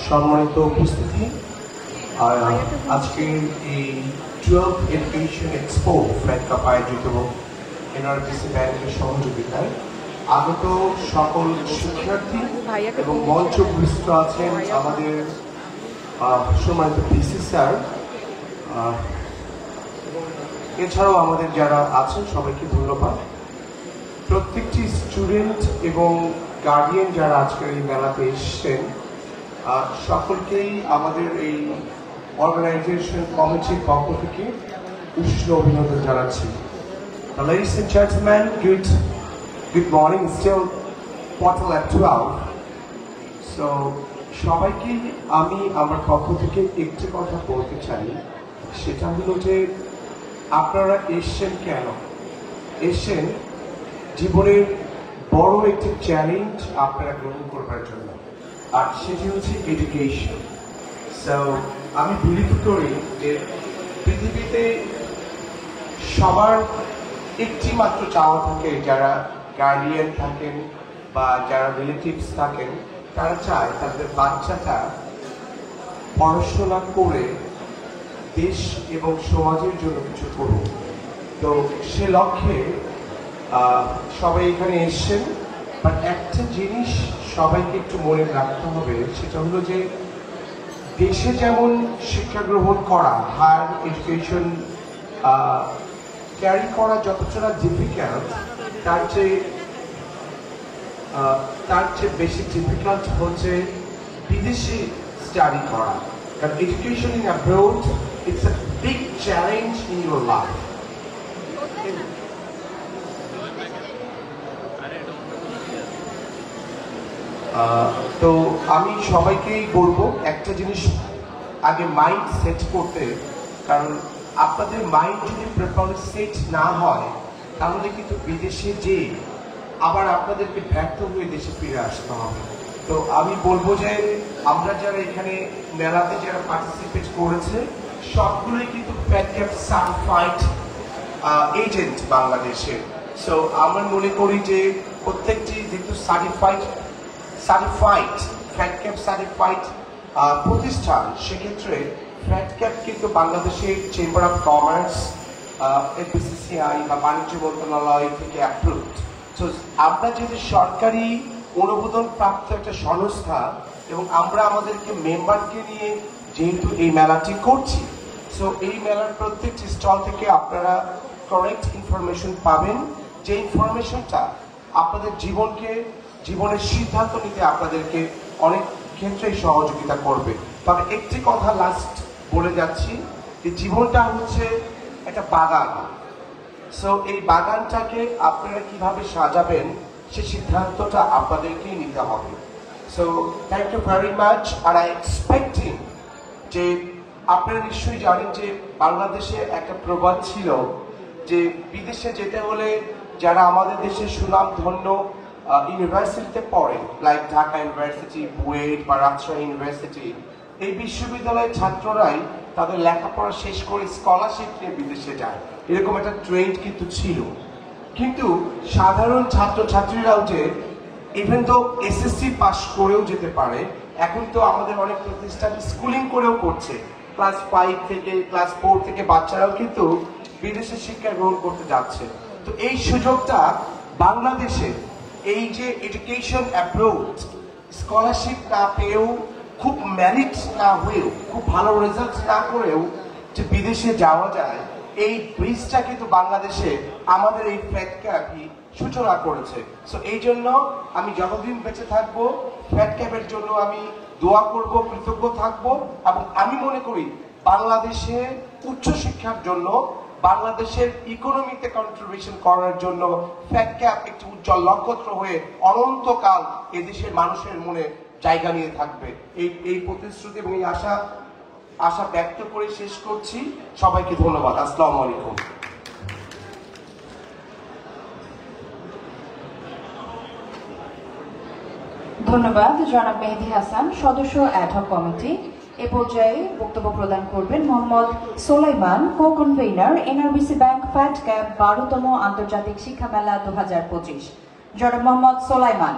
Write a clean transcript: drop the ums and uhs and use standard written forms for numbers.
সম্মানিত উপস্থিতি, আজকে এই 12th education expo fat cup আয়োজিত এনআরবিসি ব্যাংকের সহযোগিতায় আগত সকল শিক্ষার্থী এবং মঞ্চ উপস্থিত আছেন আমাদের সম্মানিত পিসি স্যার, এছাড়াও আমাদের যারা আছেন সবাইকে ধন্যবাদ। প্রত্যেকটি স্টুডেন্ট এবং গার্ডিয়ান যারা আজকের এই মেলাতে এসেছেন সকলকেই আমাদের এই অর্গানাইজেশন কমিটির পক্ষ থেকে উষ্ণ অভিনন্দন জানাচ্ছি। Ladies and gentlemen, good morning. Still 12:15. So সবাইকে আমি আমার পক্ষ থেকে একটি কথা বলতে চাই, সেটা হলো যে আপনারা এসেছেন কেন? এসেছেন জীবনের বড় একটি চ্যালেঞ্জ আপনারা গ্রহণ করবার জন্য, আর সেটি হচ্ছে এডুকেশন। সো আমি বিলিভ করি যে পৃথিবীতে সবার একটি মাত্র চাওয়া থাকে, যারা গার্ডিয়ান থাকেন বা যারা রিলেটিভস থাকেন তারা চায় তাদের বাচ্চাটা পড়াশোনা করে দেশ এবং সমাজের জন্য কিছু করুক। তো সে লক্ষ্যে সবাই এখানে এসছেন, বাট একটা জিনিস সবাইকে একটু মনে রাখতে হবে, সেটা হলো যে দেশে যেমন শিক্ষা গ্রহণ করা, হায়ার এডুকেশন ক্যারি করা যতটা ডিফিকাল্ট, তার চেয়ে বেশি ডিফিকাল্ট হচ্ছে বিদেশে স্টাডি করা। কারণ education in abroad it's a big challenge in your life. তো আমি সবাইকেই বলবো একটা জিনিস আগে মাইন্ড সেট করতে, কারণ আপনাদের মাইন্ড যদি প্রপারলি সেট না হয় তাহলে কিন্তু বিদেশে যে আবার আপনাদেরকে ব্যর্থ হয়ে দেশে ফিরে আসতে হবে। তো আমি বলবো যে আমরা যারা এখানে মেলাতে যারা পার্টিসিপেট করেছে সবগুলোই কিন্তু ফ্যাট ক্যাপ সার্টিফাইড এজেন্ট বাংলাদেশের। সো আমার মনে করি যে প্রত্যেকটি যেহেতু সার্টিফাইড ফ্যাট ক্যাপ সার্টিফাইড প্রতিষ্ঠান, সেক্ষেত্রে ফ্যাট ক্যাপ কিন্তু বাংলাদেশের চেম্বার অফ কমার্স, এফবিসিসিআই বা বাণিজ্য মন্ত্রণালয় থেকে অ্যাপ্রুভড। সো আমরা যেহেতু সরকারি অনুমোদন প্রাপ্ত একটা সংস্থা এবং আমরা আমাদেরকে মেম্বারকে নিয়ে যেহেতু এই মেলাটি করছি, সো এই মেলার প্রত্যেকটি স্টল থেকে আপনারা কারেক্ট ইনফরমেশন পাবেন, যে ইনফরমেশনটা আপনাদের জীবনের সিদ্ধান্ত নিতে আপনাদেরকে অনেক ক্ষেত্রেই সহযোগিতা করবে। তবে একটি কথা লাস্ট বলে যাচ্ছি, যে জীবনটা হচ্ছে একটা বাগান। সো এই বাগানটাকে আপনারা কিভাবে সাজাবেন সে সিদ্ধান্তটা আপনাদেরকেই নিতে হবে। So thank you very much. আর আই এক্সপেক্টিং যে আপনারা নিশ্চয়ই জানেন যে বাংলাদেশে একটা প্রবাদ ছিল যে বিদেশে যেতে হলে যারা আমাদের দেশের সুনামধন্য ইউনিভার্সিটিতে পড়ে, লাইক ঢাকা ইউনিভার্সিটি, বুয়েট বা রাজশাহী ইউনিভার্সিটি, এই বিশ্ববিদ্যালয়ের ছাত্ররাই তাদের লেখাপড়া শেষ করে স্কলারশিপ নিয়ে বিদেশে যায়, এরকম একটা ট্রেন্ড কিন্তু ছিল। কিন্তু সাধারণ ছাত্রছাত্রীরাও যে ইভেন তো এসএসসি পাস করেও যেতে পারে, এখন তো আমাদের অনেক প্রতিষ্ঠান স্কুলিং করেও করছে, ক্লাস 5 থেকে ক্লাস 4 থেকে বাচ্চারাও কিন্তু বিদেশে শিক্ষা গ্রহণ করতে যাচ্ছে। তো এই সুযোগটা বাংলাদেশে এই যে এডুকেশন অ্যাপ্রোচ, স্কলারশিপ না পেয়েও, খুব মেরিট না হয়েও, খুব ভালো রেজাল্ট না করেও যে বিদেশে যাওয়া যায়, এই ব্রিজটা কিন্তু বাংলাদেশে আমাদের এই ফ্যাট ক্যাপই সূচনা করেছে। সো এই জন্য আমি যতদিন বেঁচে থাকবো ফ্যাট ক্যাপের জন্য আমি দোয়া করব, কৃতজ্ঞ থাকবো, এবং আমি মনে করি বাংলাদেশে উচ্চশিক্ষার জন্য, বাংলাদেশের ইকোনমিতে কন্ট্রিবিউশন করার জন্য ফ্যাট ক্যাপ একটি উজ্জ্বল নক্ষত্র হয়ে অনন্তকাল এদেশের মানুষের মনে জায়গা নিয়ে থাকবে। এই প্রতিশ্রুতি এবং এই আশা ব্যক্ত করে শেষ করছি। সবাইকে ধন্যবাদ। আসসালামু আলাইকুম। ধন্যবাদ জনাব মেহেদী হাসান, সদস্য অ্যাডহক কমিটি। এ পর্যায়ে বক্তব্য প্রদান করবেন Mohammad Solaiman, co convener, NRBC bank fat cap 12তম আন্তর্জাতিক শিক্ষা মেলা 2025। জনাব মোহাম্মদ সোলাইমান।